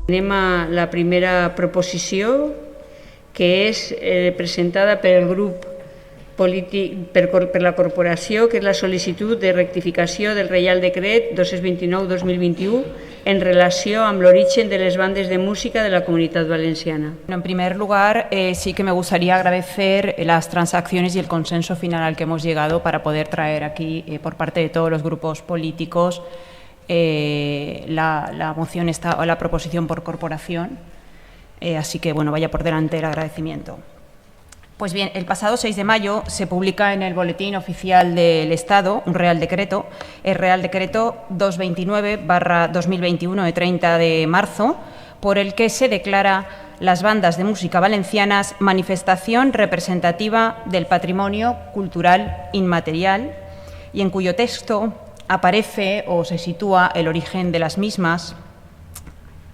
Anem a la primera proposició, que és presentada pel grup polític, per la corporació, que és la sol·licitud de rectificació del Reial Decret 229-2021 en relació amb l'origen de les bandes de música de la Comunitat Valenciana. En primer lugar, sí que me gustaría agradecer las transacciones y el consenso final al que hemos llegado para poder traer aquí, por parte de todos los grupos políticos, la moción o la proposición por corporación. Así que, bueno, vaya por delante el agradecimiento. Pues bien, el pasado 6 de mayo se publica en el Boletín Oficial del Estado un Real Decreto, el Real Decreto 229/2021 de 30 de marzo, por el que se declara las bandas de música valencianas manifestación representativa del patrimonio cultural inmaterial y en cuyo texto aparece o se sitúa el origen de las mismas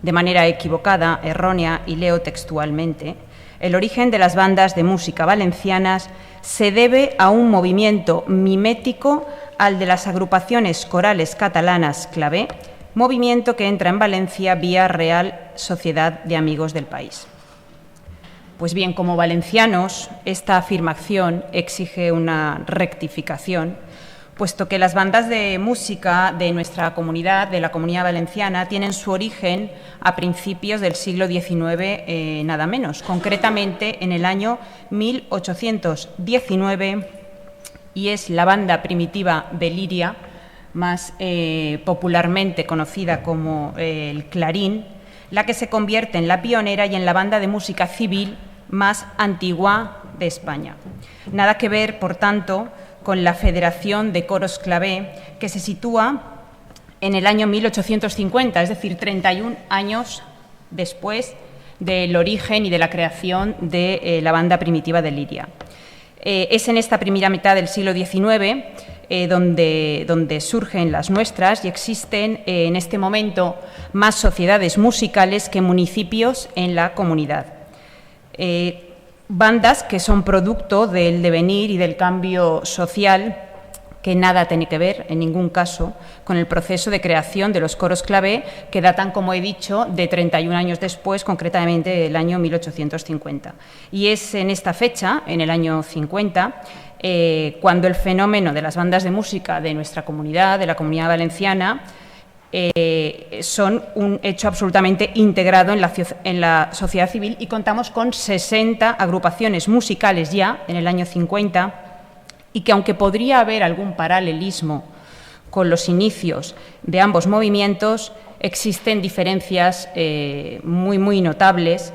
de manera equivocada, errónea, y leo textualmente: el origen de las bandas de música valencianas se debe a un movimiento mimético al de las agrupaciones corales catalanas Clavé, movimiento que entra en Valencia vía Real Sociedad de Amigos del País. Pues bien, como valencianos, esta afirmación exige una rectificación, puesto que las bandas de música de nuestra comunidad, de la Comunidad Valenciana, tienen su origen a principios del siglo XIX, nada menos, concretamente en el año 1819, y es la banda primitiva de Liria, más popularmente conocida como el Clarín, la que se convierte en la pionera y en la banda de música civil más antigua de España. Nada que ver, por tanto, con la Federación de Coros Clavé, que se sitúa en el año 1850, es decir, 31 años después del origen y de la creación de la banda primitiva de Liria. Es en esta primera mitad del siglo XIX donde surgen las nuestras, y existen en este momento más sociedades musicales que municipios en la comunidad. Bandas que son producto del devenir y del cambio social, que nada tiene que ver, en ningún caso, con el proceso de creación de los coros Clavé, que datan, como he dicho, de 31 años después, concretamente del año 1850. Y es en esta fecha, en el año 50, cuando el fenómeno de las bandas de música de nuestra comunidad, de la Comunidad Valenciana, son un hecho absolutamente integrado en la sociedad civil, y contamos con 60 agrupaciones musicales ya en el año 50, y que, aunque podría haber algún paralelismo con los inicios de ambos movimientos, existen diferencias muy notables,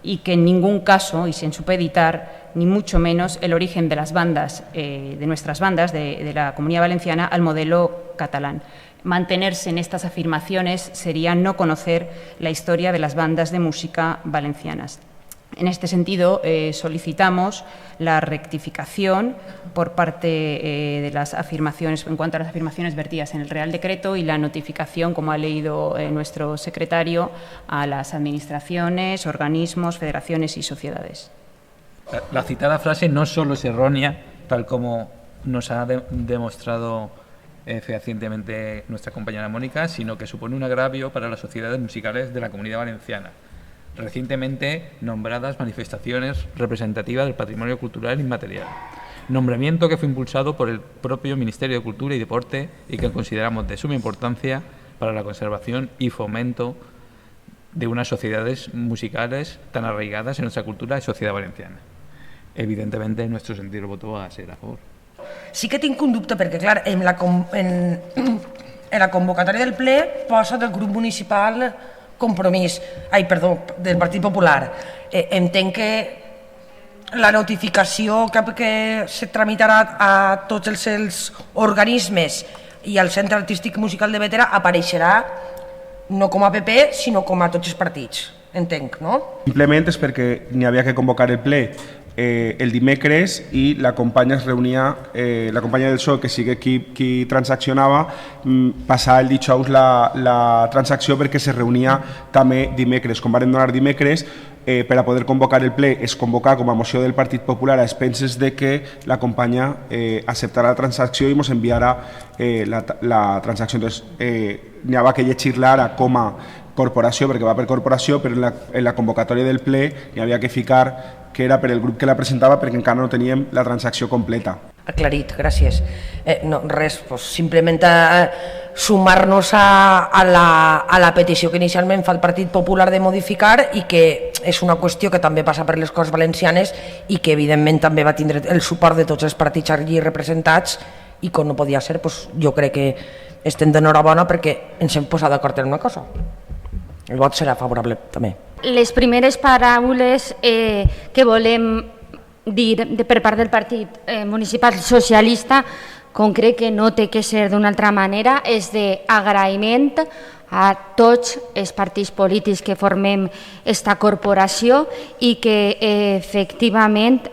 y que en ningún caso, y sin supeditar ni mucho menos el origen de las bandas, de nuestras bandas de la Comunidad Valenciana, al modelo catalán. Mantenerse en estas afirmaciones sería no conocer la historia de las bandas de música valencianas. En este sentido, solicitamos la rectificación por parte de las afirmaciones, en cuanto a las afirmaciones vertidas en el Real Decreto, y la notificación, como ha leído nuestro secretario, a las administraciones, organismos, federaciones y sociedades. La citada frase no solo es errónea, tal como nos ha demostrado fehacientemente nuestra compañera Mónica, sino que supone un agravio para las sociedades musicales de la Comunidad Valenciana, recientemente nombradas manifestaciones representativas del patrimonio cultural inmaterial. Nombramiento que fue impulsado por el propio Ministerio de Cultura y Deporte, y que consideramos de suma importancia para la conservación y fomento de unas sociedades musicales tan arraigadas en nuestra cultura y sociedad valenciana. Evidentemente, en nuestro sentido, el voto va a ser a favor. Sí que tinc un dubte, perquè, clar, en la convocatòria del ple posa del grup municipal Compromís, del Partit Popular. Entenc que la notificació que se tramitarà a tots els organismes i al Centre Artístic Musical de Bétera apareixerà no com a PP, sinó com a tots els partits. Entenc, no? Simplement és perquè n'hi havia que convocar el ple el dimecres, i la companya es reunia, la companya del PSOE, que sigui qui transaccionava, passava el dijous la transacció perquè se reunia també dimecres. Com vam donar dimecres, per a poder convocar el ple es convocar com a moció del Partit Popular a expenses de que la companya acceptarà la transacció i ens enviarà la transacció. Entonces, n'hi havia que llegir-la ara com a corporació, perquè va per corporació, però en la convocatòria del ple n'hi havia que ficar que era per el grup que la presentava perquè encara no teníem la transacció completa. Aclarit, gràcies. No, res, pues, simplement sumar-nos a la petició que inicialment fa el Partit Popular de modificar i que és una qüestió que també passa per les Corts Valencianes i que evidentment també va tindre el suport de tots els partits allí representats i com no podia ser, pues, jo crec que estem d'enhorabona perquè ens hem posat d'acord en una cosa. El vot serà favorable també. Les primeres paraules que volem dir per part del Partit Municipal Socialista, com crec que no té que ser d'una altra manera, és d'agraïment a tots els partits polítics que formem esta corporació i que efectivament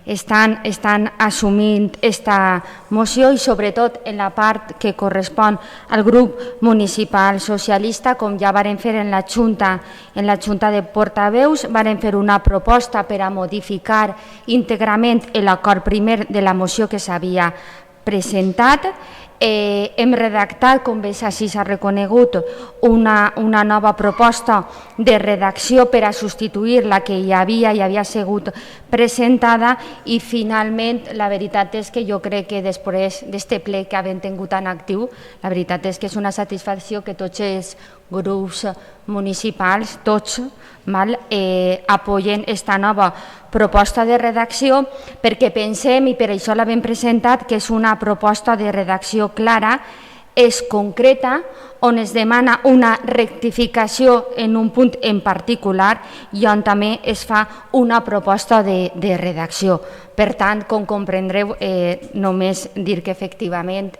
estan assumint esta moció i sobretot en la part que correspon al grup municipal socialista, com ja varen fer en la Junta de Portaveus, varen fer una proposta per a modificar íntegrament l'acord primer de la moció que s'havia presentat. Hem redactat, com bé així s'ha reconegut, una nova proposta de redacció per a substituir la que hi havia sigut presentada i finalment la veritat és que jo crec que després d'aquest ple que hem tingut tan actiu, la veritat és que és una satisfacció que tots els grups municipals, tots, apoyen esta nova proposta de redacció perquè pensem, i per això l'hem presentat, que és una proposta de redacció clara, és concreta, on es demana una rectificació en un punt en particular i on també es fa una proposta de redacció. Per tant, com comprendreu, només dir que efectivament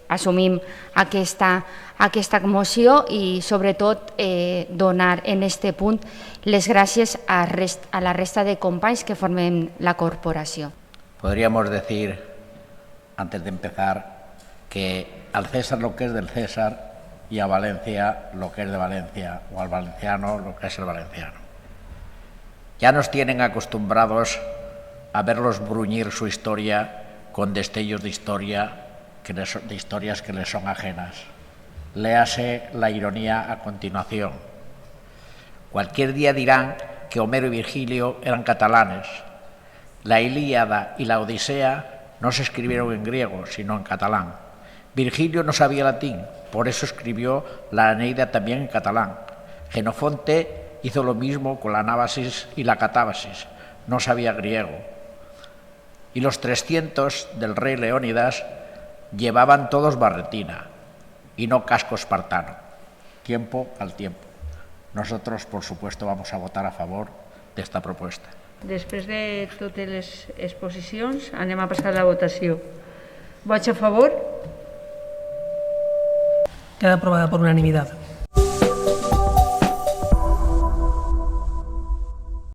assumim aquesta moció i sobretot donar en aquest punt les gràcies a la resta de companys que formem la corporació. Podríamos decir, antes de empezar, que al César lo que es del César y a Valencia lo que es de Valencia, o al valenciano lo que es el valenciano. Ya nos tienen acostumbrados a verlos bruñir su historia con destellos de historias que les son ajenas. Léase la ironía a continuación. Cualquier día dirán que Homero y Virgilio eran catalanes. La Ilíada y la Odisea no se escribieron en griego, sino en catalán. Virgilio no sabía latín, por eso escribió la Eneida también en catalán. Jenofonte hizo lo mismo con la anábasis y la catábasis, no sabía griego. Y los 300 del rey Leónidas llevaban todos barretina y no casco espartano. Tiempo al tiempo. Nosotros, por supuesto, vamos a votar a favor de esta propuesta. Després de totes les exposicions, anem a passar a la votació. Vots a favor? Queda aprobada por unanimidad.